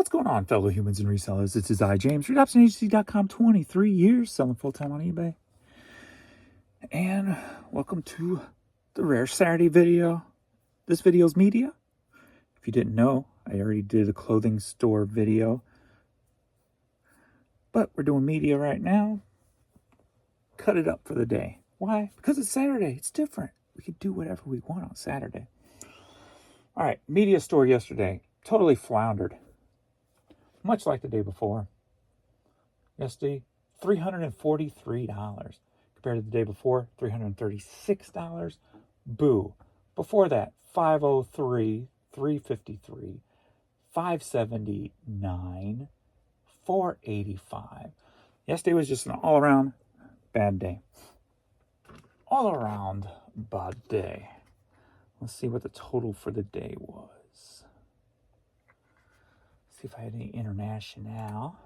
What's going on, fellow humans and resellers? This is James, RedOptionAgency.com, 23 years selling full-time on eBay. And welcome to the Rare Saturday video. This video's media. If you didn't know, I already did a clothing store video. But we're doing media right now. Cut it up for the day. Why? Because it's Saturday. It's different. We can do whatever we want on Saturday. All right, media store yesterday. Totally floundered. Much like the day before. Yesterday, $343. Compared to the day before, $336. Boo. Before that, $503, $353, $579, $485. Yesterday was just an all-around bad day. All around bad day. Let's see what the total for the day was. See if I had any international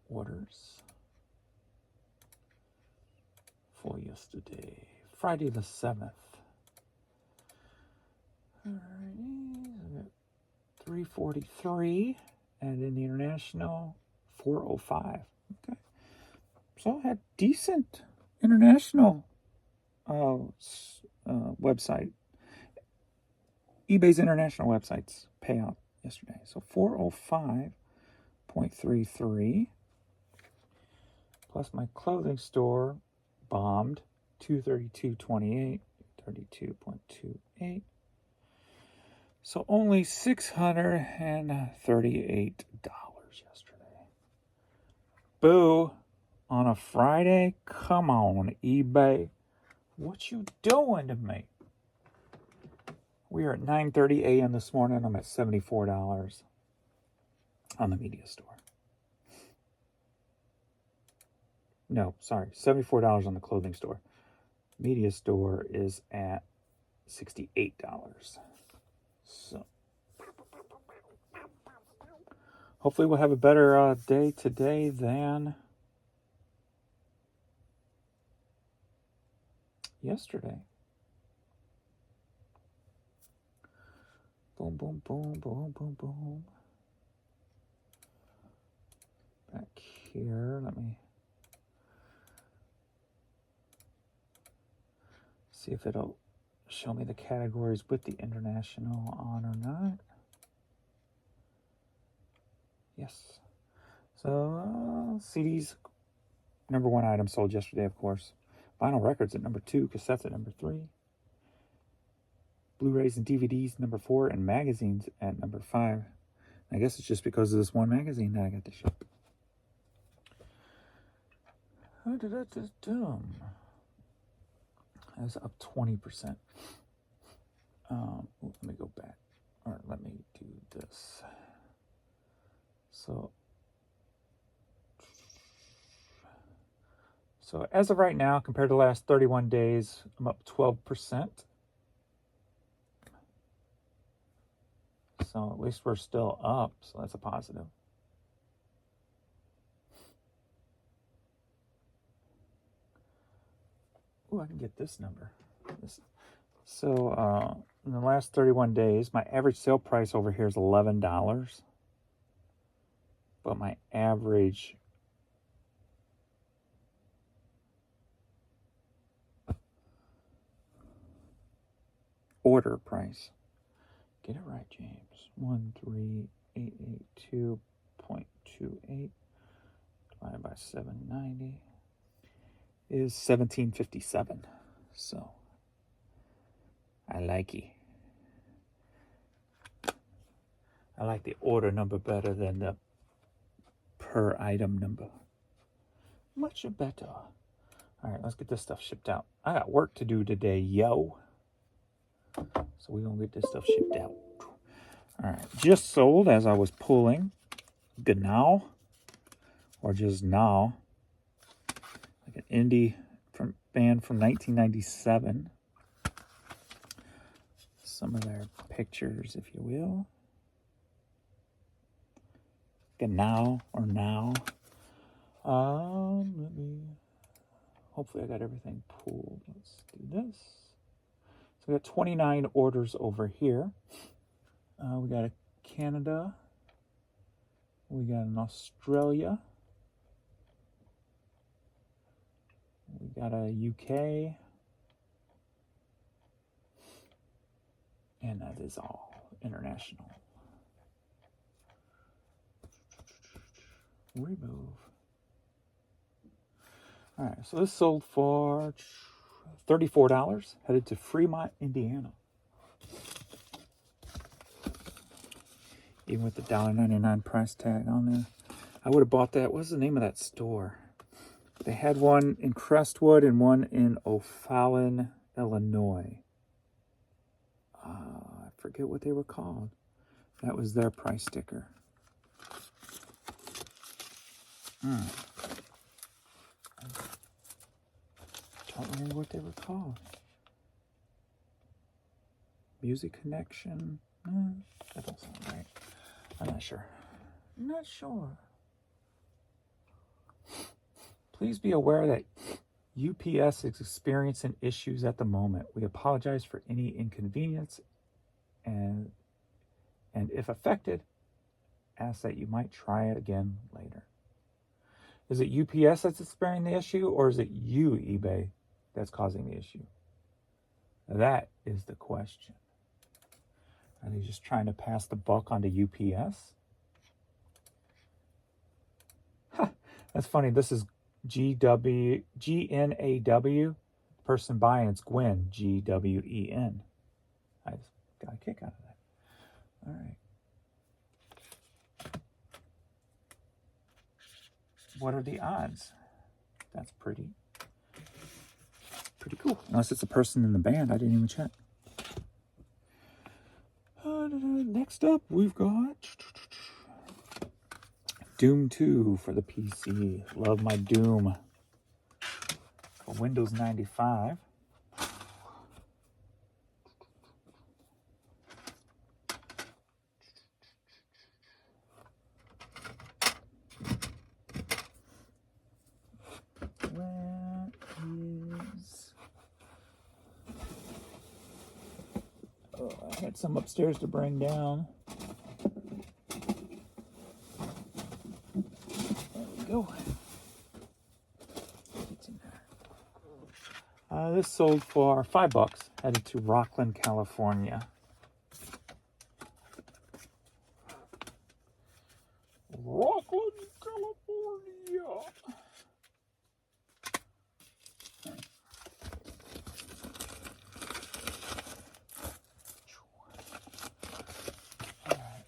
orders for yesterday. Friday the 7th. Alrighty. 343. And in the international, 405. Okay. So I had decent international website. eBay's international websites payout yesterday. So 405.33 plus my clothing store bombed 232.28, 32.28. So only $638 yesterday. Boo. On a Friday? Come on, eBay. What you doing to me? We are at 9:30 a.m. this morning. I'm at $74 on the media store. No, sorry, $74 on the clothing store. Media store is at $68. So hopefully we'll have a better day today than yesterday. Boom, boom, boom, boom, boom, boom. Back here, let me see if it'll show me the categories with the international on or not. Yes. So, CDs, number 1 item sold yesterday, of course. Vinyl records at number 2, cassettes at number 3. Blu-rays and DVDs, number 4, and magazines at number 5. I guess it's just because of this one magazine that I got to ship. How did I just do? I was up 20%. Let me go back. All right, let me do this. So as of right now, compared to the last 31 days, I'm up 12%. So at least we're still up, so that's a positive. Ooh, I can get this number. So in the last 31 days, my average sale price over here is $11. But my average order price, get it right, James, 13882.28 divided by 790 is $17.57. So I like it. I like the order number better than the per item number. Much better. All right, let's get this stuff shipped out. I got work to do today, yo. So we're going to get this stuff shipped out. All right, just sold as I was pulling. Genau. Or just now. Like an indie band from 1997. Some of their pictures, if you will. Genau or now. Hopefully I got everything pulled. Let's do this. So we got 29 orders over here. We got a Canada We got an Australia. We got a UK. And that is all international. Remove. All right, so this sold for $34, headed to Fremont, Indiana. Even with the $1.99 price tag on there. I would have bought that. What's the name of that store? They had one in Crestwood and one in O'Fallon, Illinois. I forget what they were called. That was their price sticker. Don't remember what they were called. Music Connection. That don't sound right. I'm not sure. Please be aware that UPS is experiencing issues at the moment. We apologize for any inconvenience and if affected, ask that you might try it again later. Is it UPS that's experiencing the issue, or is it you, eBay, that's causing the issue? That is the question. Are they just trying to pass the buck onto UPS? Huh, that's funny. This is GNAW. Person buying, it's Gwen, GWEN. I just got a kick out of that. All right. What are the odds? That's pretty cool. Unless it's a person in the band. I didn't even check. Next up, we've got Doom 2 for the PC. Love my Doom. For Windows 95. Where is... Oh, I had some upstairs to bring down. There we go. It's in there. This sold for $5, headed to Rockland, California. Rockland, California.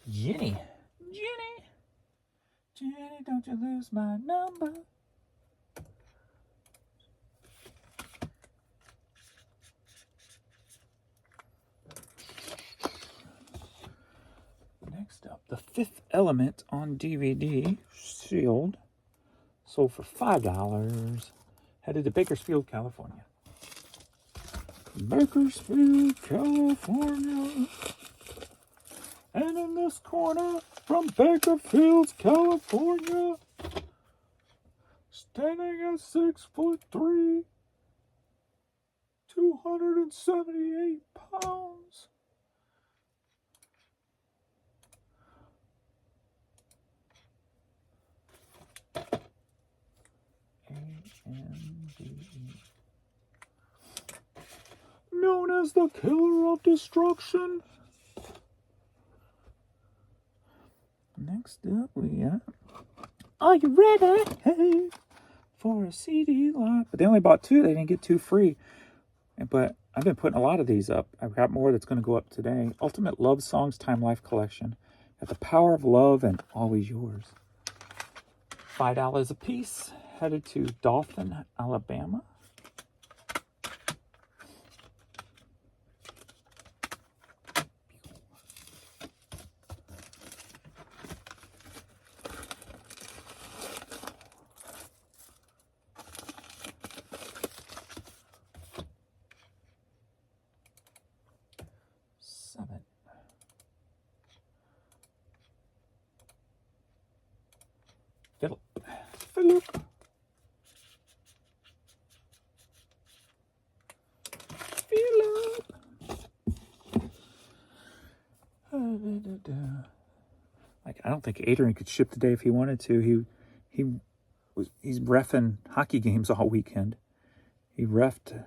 Jenny, don't you lose my number. Next up, The Fifth Element on DVD, sealed, sold for $5, headed to Bakersfield, California. Bakersfield, California. And in this corner from Bakersfield, California, standing at 6'3", 278 pounds. AMDE. Known as the Killer of Destruction. Next up, we got Are You Ready? Hey, for a CD lot. But they only bought 2. They didn't get 2 free. But I've been putting a lot of these up. I've got more that's going to go up today. Ultimate Love Songs Time Life Collection. Got The Power of Love and Always Yours. $5 a piece. Headed to Dothan, Alabama. Philip. Like, I don't think Adrian could ship today if he wanted to. He's reffing hockey games all weekend. He reffed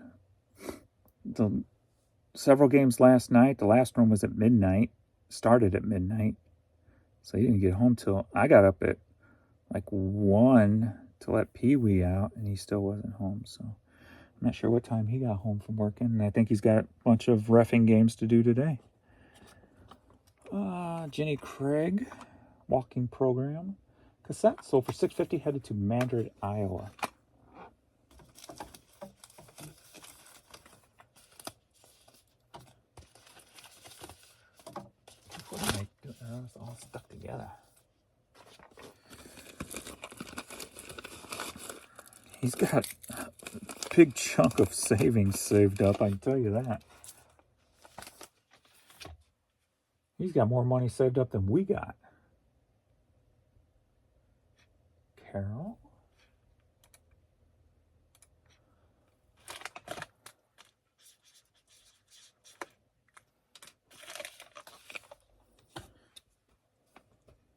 several games last night. The last one was at midnight. Started at midnight. So he didn't get home till I got up at like 1 to let Pee Wee out, and he still wasn't home. So I'm not sure what time he got home from working. And I think he's got a bunch of reffing games to do today. Jenny Craig, walking program. Cassette sold for $6.50, headed to Madrid, Iowa. It's all stuck together. He's got a big chunk of savings saved up, I can tell you that. He's got more money saved up than we got. Carol.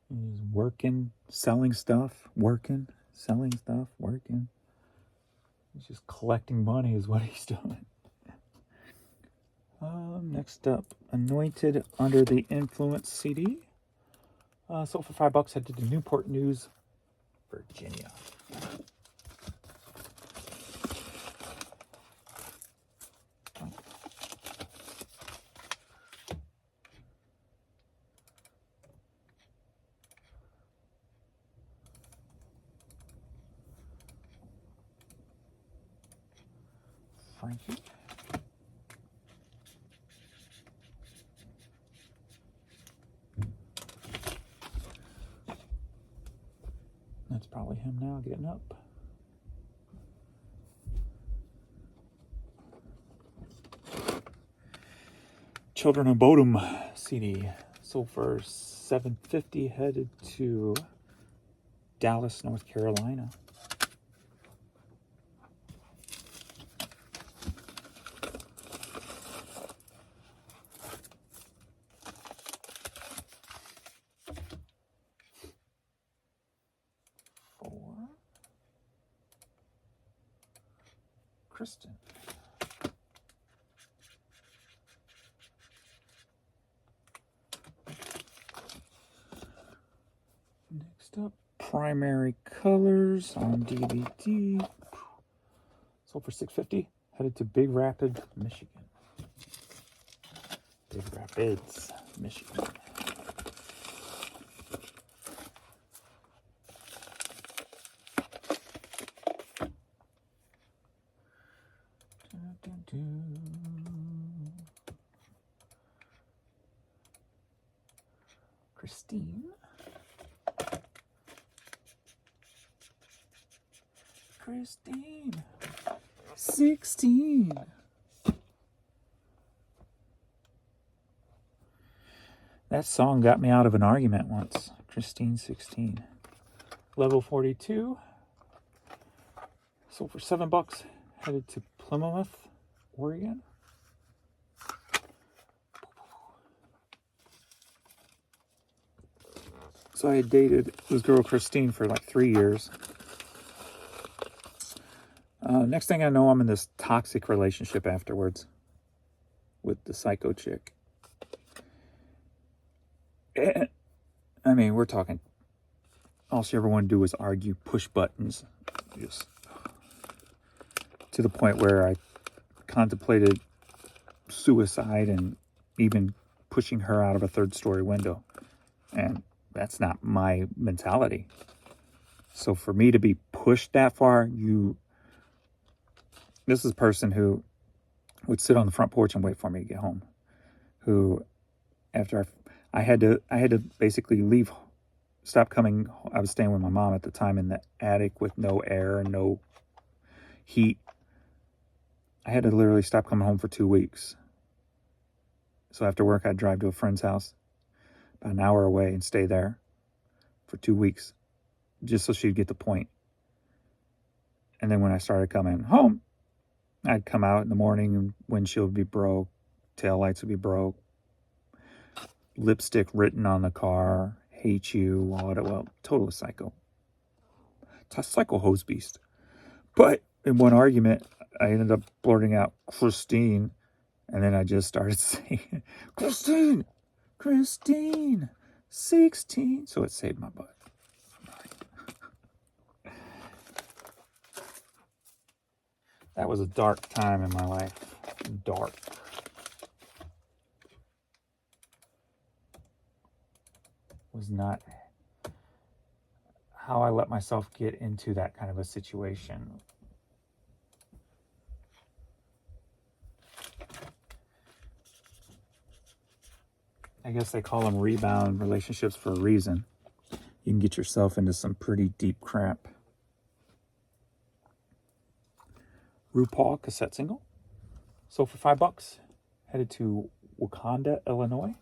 He's working, selling stuff, working, selling stuff, working. He's just collecting money is what he's doing. Next up, Anointed Under the Influence CD. Sold for $5, headed to Newport News, Virginia. Frankie. That's probably him now getting up. Children of Bodom CD. Sold for $7.50, headed to Dallas, North Carolina. Kristen. Next up, Primary Colors on DVD. Sold for $6.50. Headed to Big Rapids, Michigan. Big Rapids, Michigan. Christine. Christine. 16. That song got me out of an argument once. Christine 16. Level 42. Sold for $7. Headed to Plymouth, Oregon. So I had dated this girl Christine for like 3 years. Next thing I know, I'm in this toxic relationship afterwards with the psycho chick. And, I mean, we're talking, all she ever wanted to do was argue, push buttons, just to the point where I contemplated suicide and even pushing her out of a third-story window. And that's not my mentality. So for me to be pushed that far, this is a person who would sit on the front porch and wait for me to get home. Who, after I had to basically leave, stop coming. I was staying with my mom at the time in the attic with no air and no heat. I had to literally stop coming home for 2 weeks. So after work, I'd drive to a friend's house about an hour away and stay there for 2 weeks just so she'd get the point. And then when I started coming home, I'd come out in the morning and windshield would be broke, taillights would be broke, lipstick written on the car, hate you, well, total psycho. Psycho hose beast. But in one argument, I ended up blurting out Christine, and then I just started saying, Christine, 16. So it saved my butt. That was a dark time in my life. Dark. Was not how I let myself get into that kind of a situation. I guess they call them rebound relationships for a reason. You can get yourself into some pretty deep crap. RuPaul cassette single. So for $5, headed to Wakanda, Illinois.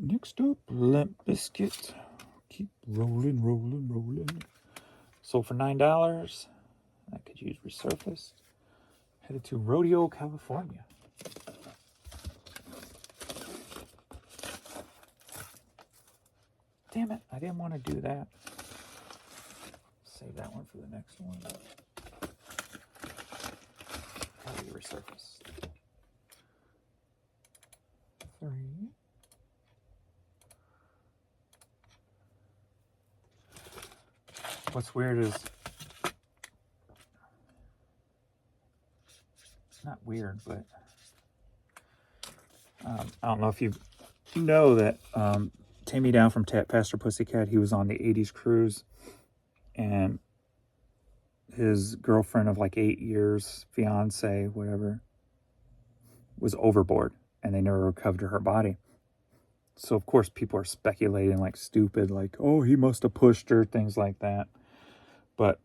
Next up, Limp Bizkit. Keep rolling. Sold for $9. I could use resurfaced. Headed to Rodeo, California. Damn it, I didn't want to do that. Save that one for the next one. Probably resurfaced. 3. What's weird is, it's not weird, but I don't know if you know that Take Me Down from Faster Pussycat, he was on the 80s cruise, and his girlfriend of like 8 years, fiance, whatever, was overboard, and they never recovered her body. So of course people are speculating like stupid, like, oh, he must have pushed her, things like that. But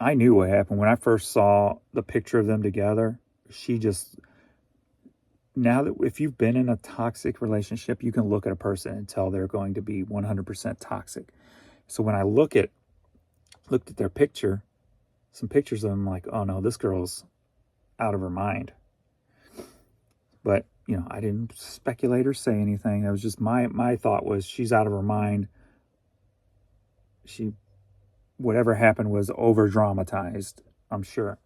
I knew what happened when I first saw the picture of them together. She just, now that if you've been in a toxic relationship, you can look at a person and tell they're going to be 100% toxic. So when I looked at their picture, some pictures of them, like, oh no, this girl's out of her mind. But, you know, I didn't speculate or say anything. It was just my thought was, she's out of her mind. Whatever happened was over dramatized, I'm sure.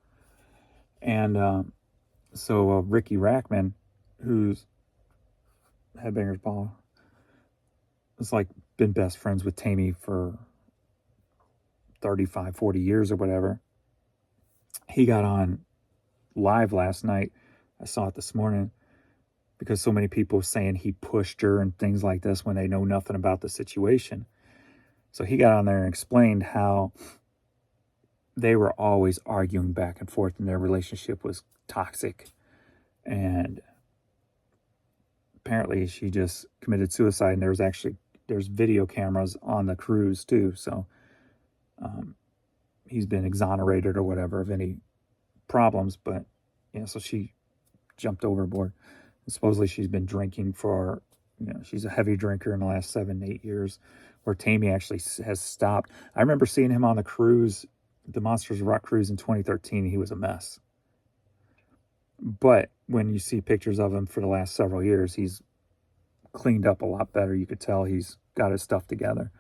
And so Ricky Rackman, who's Headbangers Ball, was like been best friends with Tammy for 35, 40 years or whatever. He got on live last night. I saw it this morning because so many people were saying he pushed her and things like this when they know nothing about the situation. So he got on there and explained how they were always arguing back and forth and their relationship was toxic. And apparently she just committed suicide, and there's video cameras on the cruise too. So he's been exonerated or whatever of any problems. But yeah, so she jumped overboard. And supposedly she's been drinking for, she's a heavy drinker in the last 7-8 years, where Tammy actually has stopped. I remember seeing him on the cruise, the Monsters of Rock cruise in 2013. He was a mess. But when you see pictures of him for the last several years, he's cleaned up a lot better. You could tell he's got his stuff together.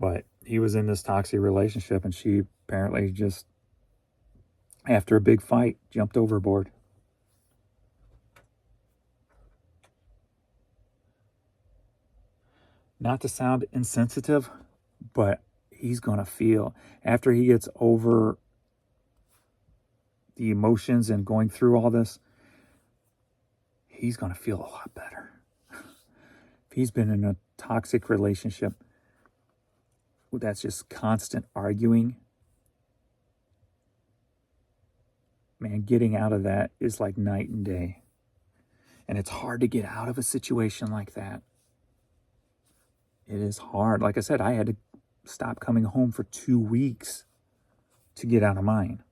But he was in this toxic relationship, and she apparently just, after a big fight, jumped overboard. Not to sound insensitive, but he's going to feel, after he gets over the emotions and going through all this, he's going to feel a lot better. If he's been in a toxic relationship that's just constant arguing, man, getting out of that is like night and day. And it's hard to get out of a situation like that. It is hard. Like I said, I had to stop coming home for 2 weeks. to get out of mine.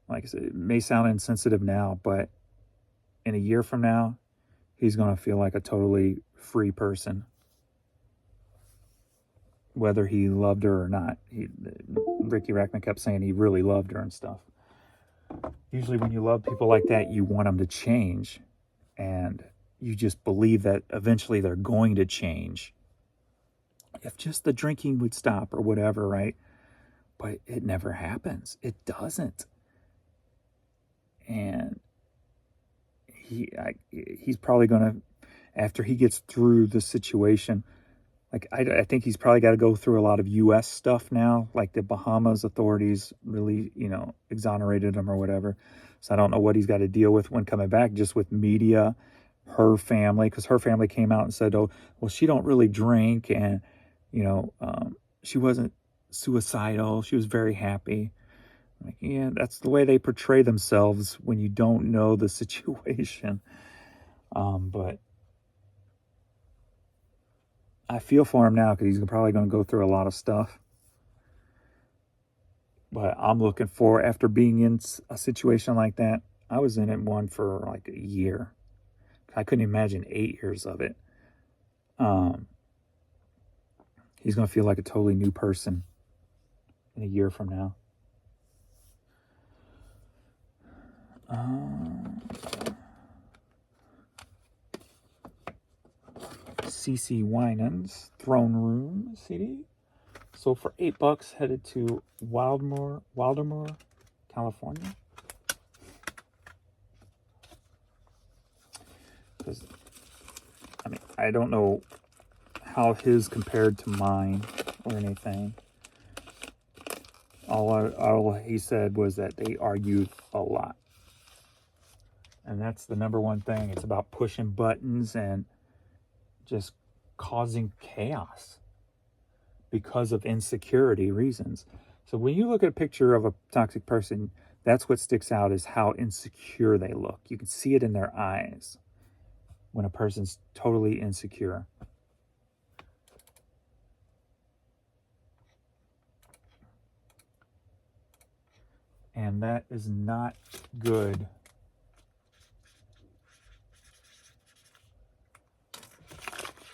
Like I said, it may sound insensitive now, but in a year from now, he's going to feel like a totally free person, whether he loved her or not. Ricky Rackman kept saying he really loved her and stuff. Usually when you love people like that, you want them to change, and you just believe that eventually they're going to change. If just the drinking would stop or whatever, right? But it never happens. It doesn't. And he's probably going to, after he gets through the situation, like I think he's probably got to go through a lot of U.S. stuff now, like the Bahamas authorities really, exonerated him or whatever. So I don't know what he's got to deal with when coming back, just with media, her family, because her family came out and said, oh, well, she don't really drink, and, she wasn't suicidal. She was very happy. Like, yeah, that's the way they portray themselves when you don't know the situation. But I feel for him now because he's probably going to go through a lot of stuff. But I'm looking for, after being in a situation like that, I was in it one for like a year. I couldn't imagine 8 years of it. He's going to feel like a totally new person in a year from now. CeCe Winans Throne Room CD. So for $8, headed to Wildemore, California. Because, I don't know how his compared to mine or anything. All he said was that they argued a lot. And that's the number one thing. It's about pushing buttons and just causing chaos because of insecurity reasons. So when you look at a picture of a toxic person, that's what sticks out, is how insecure they look. You can see it in their eyes when a person's totally insecure. And that is not good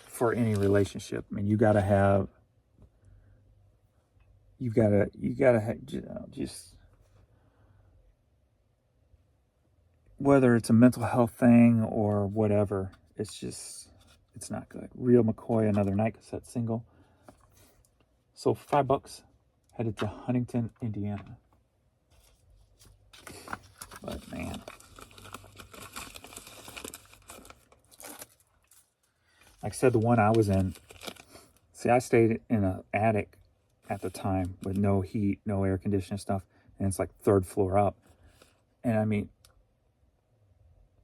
for any relationship. You gotta have, just, whether it's a mental health thing or whatever, it's not good. Real McCoy, Another Night cassette single. So $5, headed to Huntington, Indiana. But man, like I said, the one I was in, I stayed in an attic at the time with no heat, no air conditioning stuff, and it's like 3rd floor up. And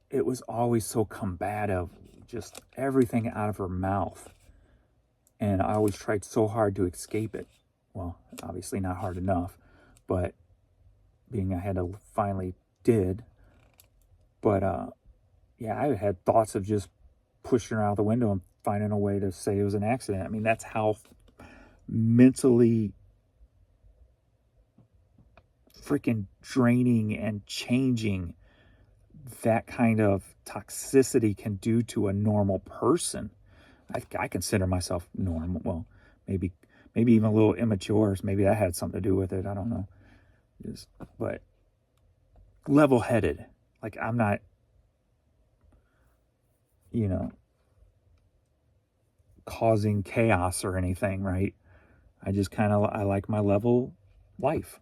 it was always so combative, just everything out of her mouth. And I always tried so hard to escape it. Well, obviously not hard enough, but being I had to finally did. But yeah, I had thoughts of just pushing her out the window and finding a way to say it was an accident. That's how mentally freaking draining and changing that kind of toxicity can do to a normal person. I consider myself normal. Well, maybe even a little immature. So maybe that had something to do with it. I don't know. But level-headed. Like, I'm not, causing chaos or anything, right? I just I like my level life.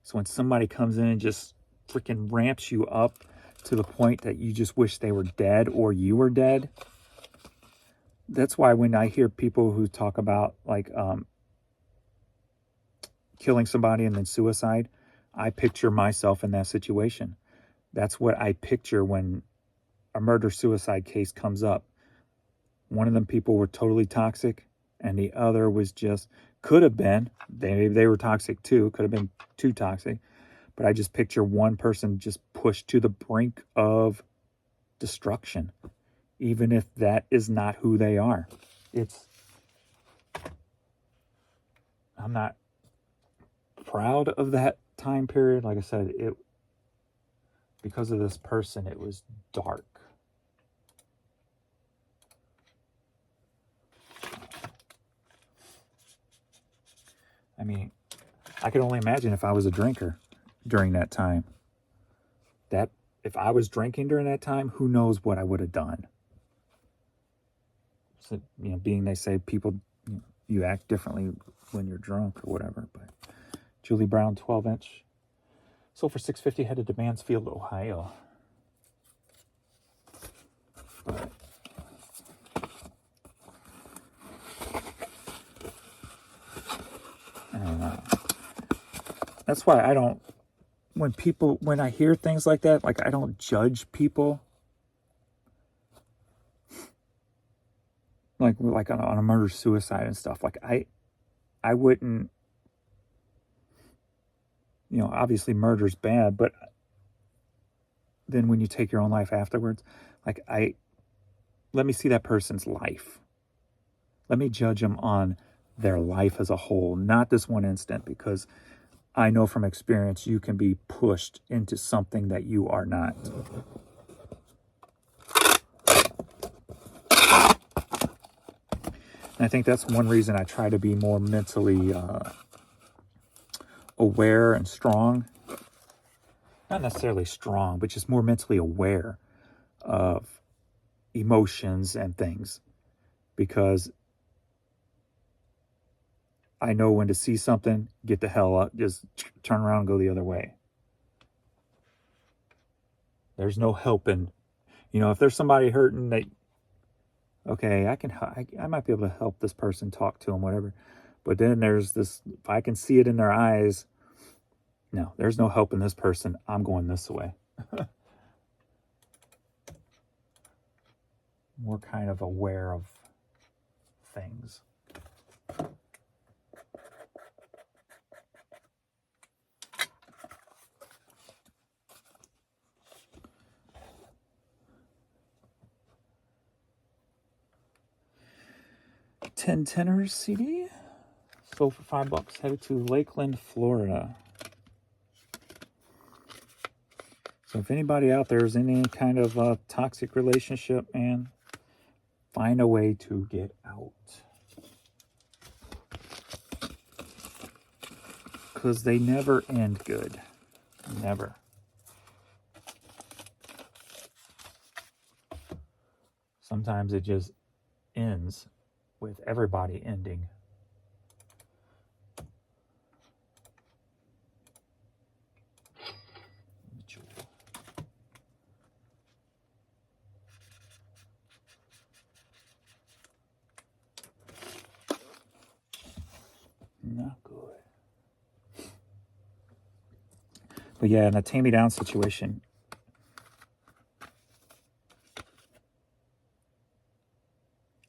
So when somebody comes in and just freaking ramps you up to the point that you just wish they were dead or you were dead, that's why when I hear people who talk about like killing somebody and then suicide, I picture myself in that situation. That's what I picture when a murder-suicide case comes up. One of them people were totally toxic, and the other was could have been, they were toxic too, could have been too toxic, but I just picture one person just pushed to the brink of destruction, even if that is not who they are. I'm not proud of that time period. Like I said, because of this person, it was dark. I mean, I could only imagine if I was a drinker during that time. That if I was drinking during that time, who knows what I would have done. So, being they say people, you act differently when you're drunk or whatever. But Julie Brown, 12-inch. Sold for $650, headed to Mansfield, Ohio. But I don't know. That's why I don't, when I hear things like that, like I don't judge people. Like on a murder, suicide and stuff. Like I wouldn't, obviously murder's bad, but then when you take your own life afterwards, like let me see that person's life. Let me judge them on their life as a whole, not this one instant, because I know from experience you can be pushed into something that you are not. And I think that's one reason I try to be more mentally aware and strong. Not necessarily strong, but just more mentally aware of emotions and things. Because I know when to see something, get the hell up, just turn around and go the other way. There's no helping. If there's somebody hurting, okay, I might be able to help this person, talk to them, whatever. But then there's this, if I can see it in their eyes, no, there's no helping this person. I'm going this way. More kind of aware of things. Ten Tenors CD. Sold for $5. Headed to Lakeland, Florida. So if anybody out there is in any kind of toxic relationship, man, find a way to get out. Because they never end good. Never. Sometimes it just ends with everybody ending. Not good. But yeah, in a Tammy Down situation,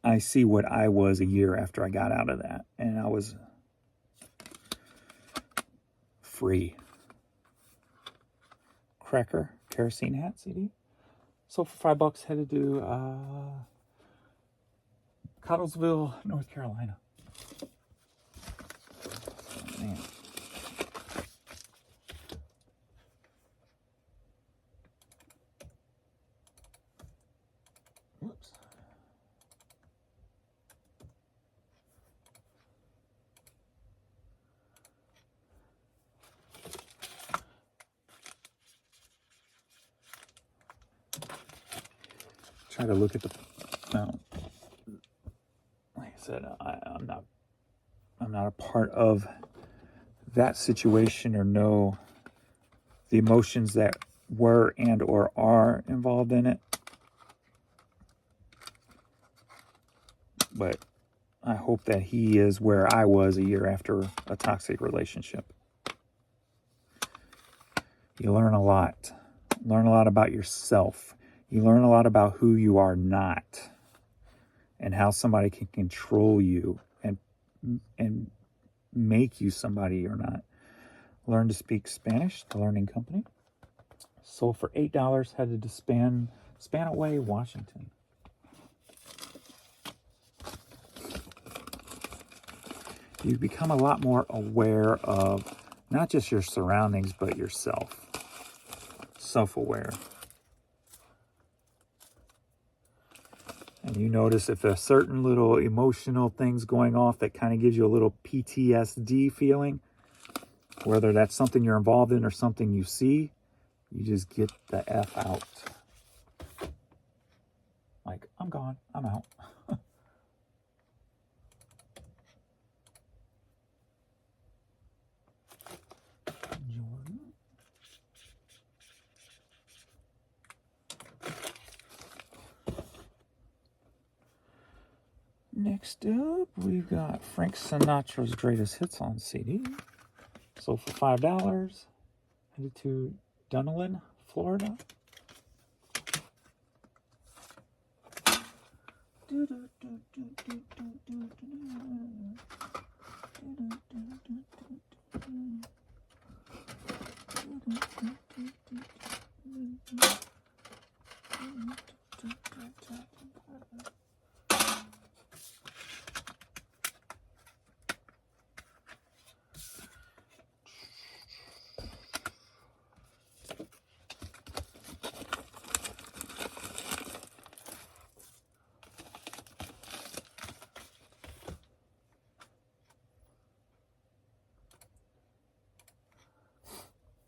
I see what I was a year after I got out of that. And I was free. Cracker kerosene hat CD. Sold for $5. Headed to Cottlesville, North Carolina. Oh, man. Whoops. Try to look at the. No. Like I said, I'm not a part of that situation or know the emotions that were and or are involved in it. But I hope that he is where I was a year after a toxic relationship. You learn a lot. Learn a lot about yourself. You learn a lot about who you are not and how somebody can control you and make you somebody you're not. Learn to speak Spanish, the Learning Company. Sold for $8, headed to Spanaway, Washington. you become a lot more aware of not just your surroundings, but yourself. Self-aware. And you notice if a certain little emotional thing's going off that kind of gives you a little PTSD feeling, whether that's something you're involved in or something you see, you just get the F out. Like, I'm gone, I'm out. Jordan. Next up, we've got Frank Sinatra's Greatest Hits on CD. Sold for $5. Headed to Dunedin, Florida.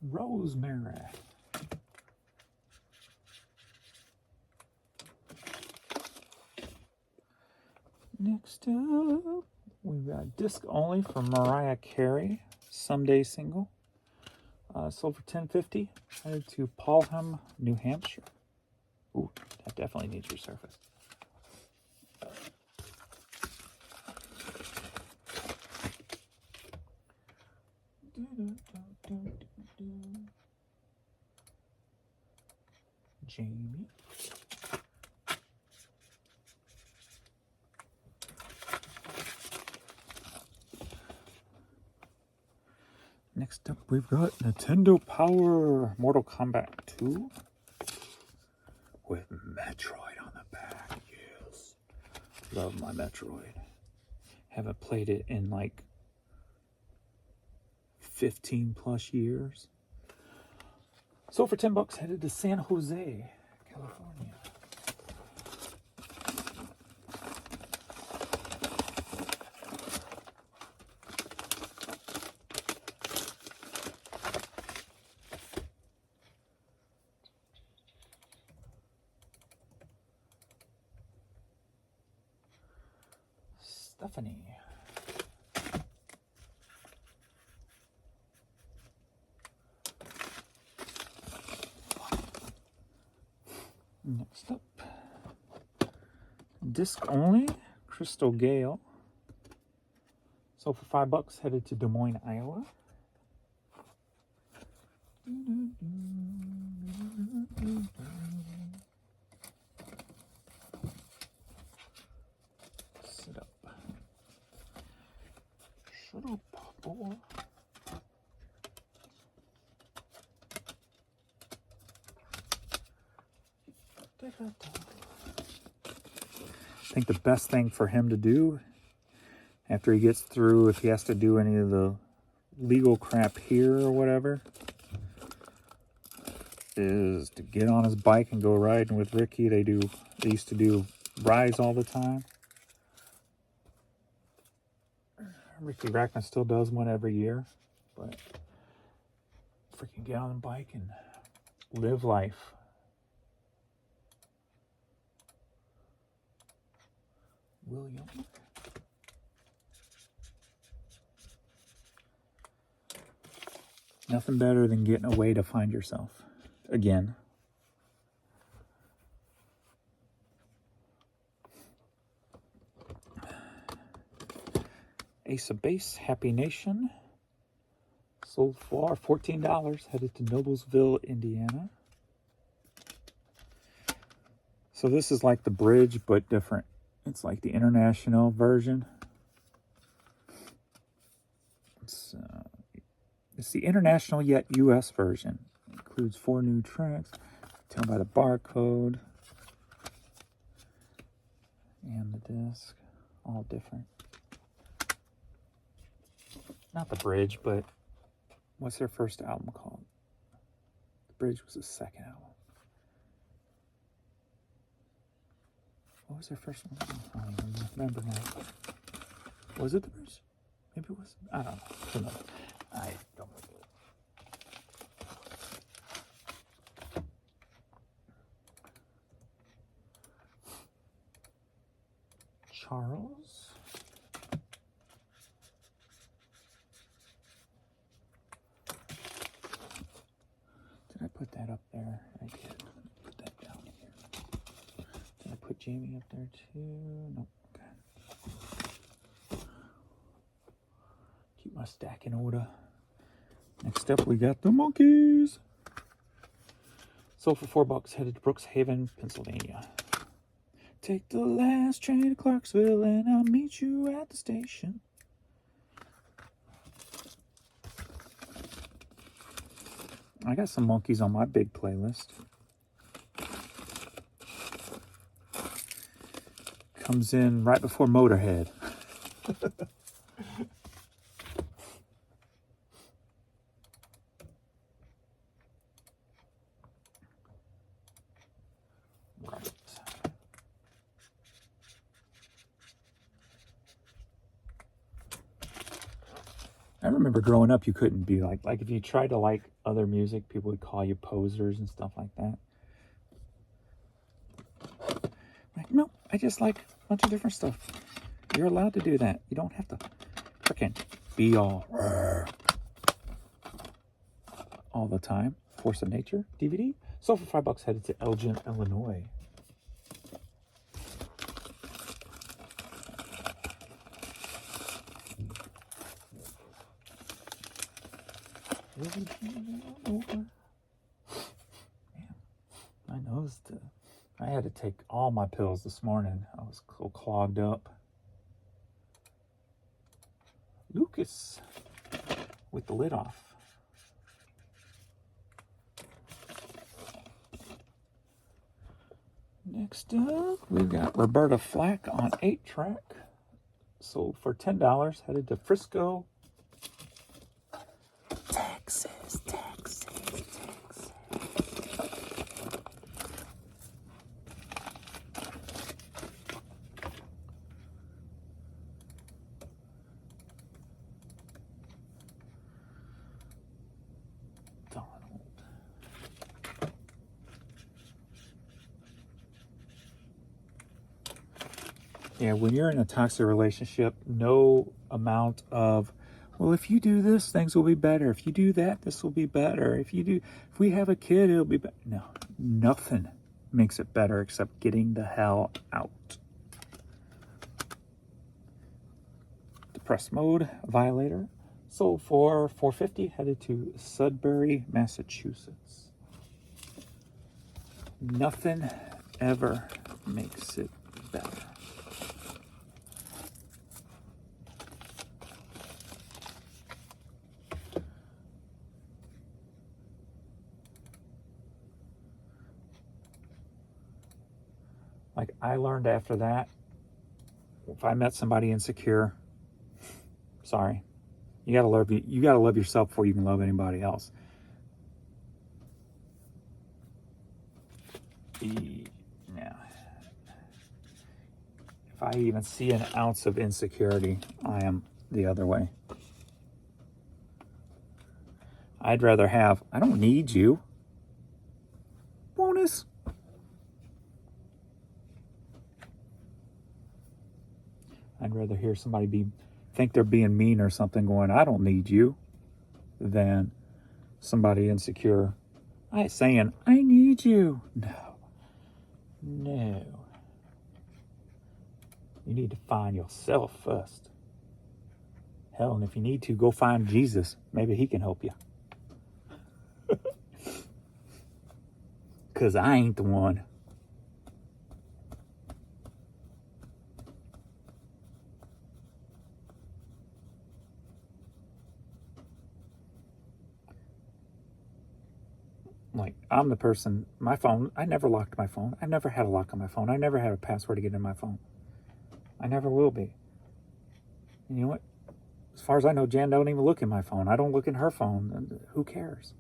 Rosemary. Next up, we've got Disc Only from Mariah Carey, Someday single. Sold for $10.50. Headed to Paulham, New Hampshire. Ooh, that definitely needs resurfaced. Jamie. Next up, we've got Nintendo Power Mortal Kombat 2 with Metroid on the back. Yes. Love my Metroid. Haven't played it in like 15 plus years. So for $10, headed to San Jose, California. Stephanie. Next up, Disc Only, Crystal Gale. Sold for $5, headed to Des Moines, Iowa. Sit up. Shut up, boy. I think the best thing for him to do after he gets through, if he has to do any of the legal crap here or whatever, is to get on his bike and go riding with Ricky. They used to do rides all the time. Ricky Rackman still does one every year, but freaking get on the bike and live life. William. Nothing better than getting a way to find yourself again. Ace of Base, Happy Nation. Sold for $14, headed to Noblesville, Indiana. So this is like the bridge, but different. It's like the international version. It's the international yet US version. It includes 4 new tracks. Tell by the barcode. And the disc. All different. Not The Bridge, but what's their first album called? The Bridge was the second album. What was their first one? I don't even remember now. Was it The Bridge? Maybe it was. I don't know. Who knows? I don't remember. Charles. Did I put that up there? I did. Put that down here. Did I put Jamie up there too? Nope. Okay. Keep my stack in order. Next up, we got the Monkees. Sold for $4. Headed to Brookshaven, Pennsylvania. Take the last train to Clarksville and I'll meet you at the station. I got some Monkees on my big playlist. Comes in right before Motorhead. Right. I remember growing up, you couldn't be like if you tried to like other music, people would call you posers and stuff like that. Like, no, I just like a bunch of different stuff. You're allowed to do that. You don't have to freaking be all the time. Force of Nature DVD. Sold for $5. Headed to Elgin, Illinois. I noticed I had to take all my pills this morning. I was clogged up. Lucas with the lid off. Next up, we've got Roberta Flack on 8-track. Sold for $10. Headed to Frisco, Texas. Yeah, when you're in a toxic relationship, no amount of, well, if you do this, things will be better. If you do that, this will be better. If we have a kid, it'll be better. No, nothing makes it better except getting the hell out. Depressed Mode, Violator. Sold for $4.50, headed to Sudbury, Massachusetts. Nothing ever makes it better. Like, I learned after that, if I met somebody insecure, sorry, you gotta love yourself before you can love anybody else. Now, if I even see an ounce of insecurity, I am the other way. I'd rather have, I don't need you. Bonus. I'd rather hear somebody think they're being mean or something going, I don't need you, than somebody insecure saying, I need you. No. You need to find yourself first. Hell, and if you need to, go find Jesus. Maybe he can help you. Because I ain't the one. Like, I'm the person, my phone, I never locked my phone. I've never had a lock on my phone. I never had a password to get in my phone. I never will be. And you know what? As far as I know, Jan don't even look in my phone. I don't look in her phone. And who cares?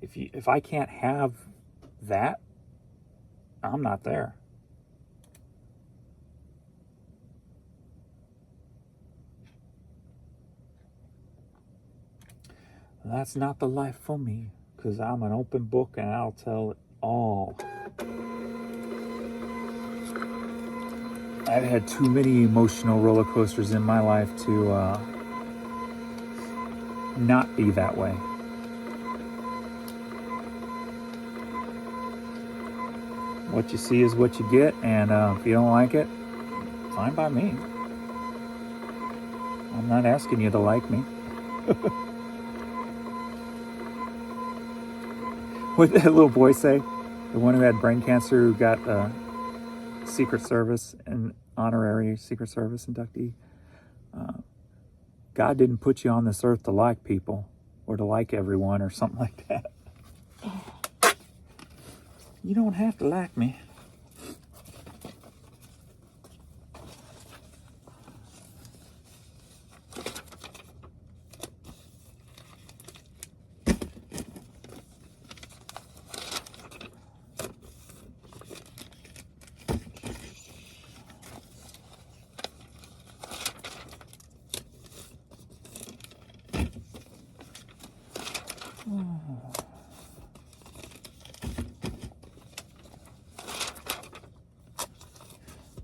If I can't have that, I'm not there. That's not the life for me, because I'm an open book and I'll tell it all. I've had too many emotional roller coasters in my life to not be that way. What you see is what you get, and if you don't like it, fine by me. I'm not asking you to like me. What did that little boy say? The one who had brain cancer, who got Secret Service and honorary Secret Service inductee. God didn't put you on this earth to like people or to like everyone or something like that. You don't have to like me.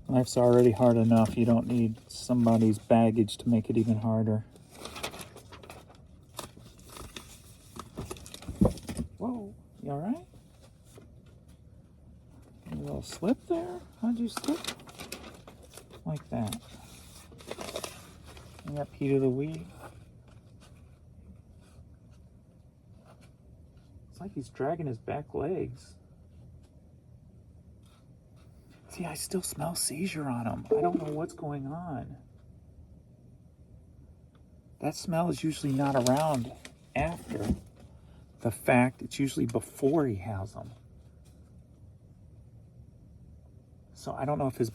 Life's already hard enough. You don't need somebody's baggage to make it even harder. Whoa, you alright? A little slip there? How'd you slip? Like that. You got Peter the Wee. It's like he's dragging his back legs. See, I still smell seizure on him. I don't know what's going on. That smell is usually not around after the fact. It's usually before he has them. So I don't know if his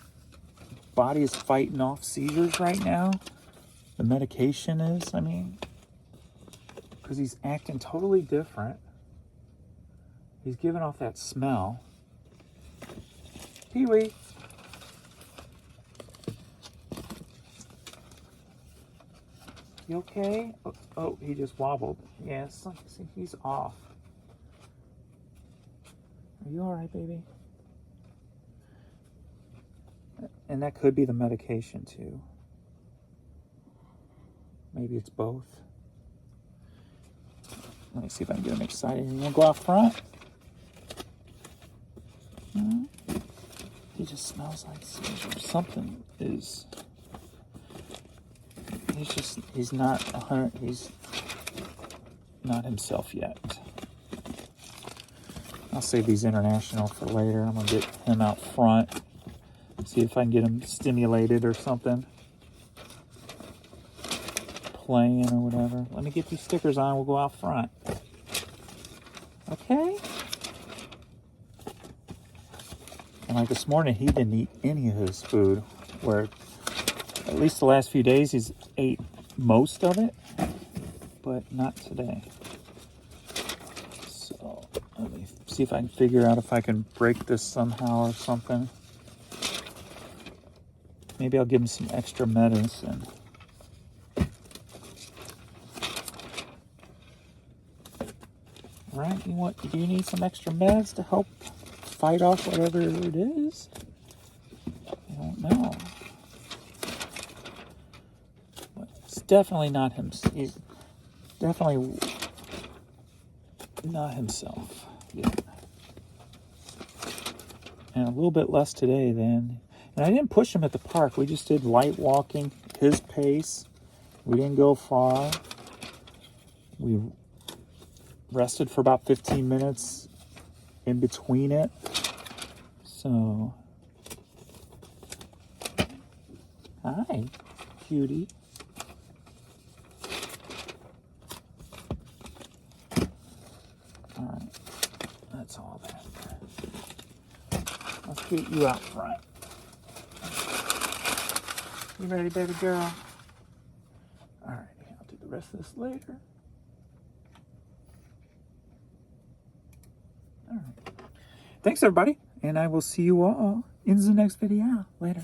body is fighting off seizures right now. The medication is, I mean, because he's acting totally different. He's giving off that smell. Pee-wee. You okay? Oh, he just wobbled. Yes, see, he's off. Are you alright, baby? And that could be the medication, too. Maybe it's both. Let me see if I can get him excited. You want to go out front? He just smells like seizure. Something is... He's not himself yet. I'll save these international for later. I'm going to get him out front. See if I can get him stimulated or something. Playing or whatever. Let me get these stickers on. We'll go out front. Okay? And like this morning, he didn't eat any of his food. Where at least the last few days, he's ate most of it. But not today. So let me see if I can figure out if I can break this somehow or something. Maybe I'll give him some extra medicine. Right? Do you need some extra meds to help fight off whatever it is? I don't know. But it's definitely not him. He's definitely not himself yet. And a little bit less today then. And I didn't push him at the park. We just did light walking, his pace. We didn't go far. We rested for about 15 minutes in between it. So, hi, cutie. All right, that's all that. Let's get you out front. You ready, baby girl? rest of this later. All right. Thanks, everybody. And I will see you all in the next video. Later.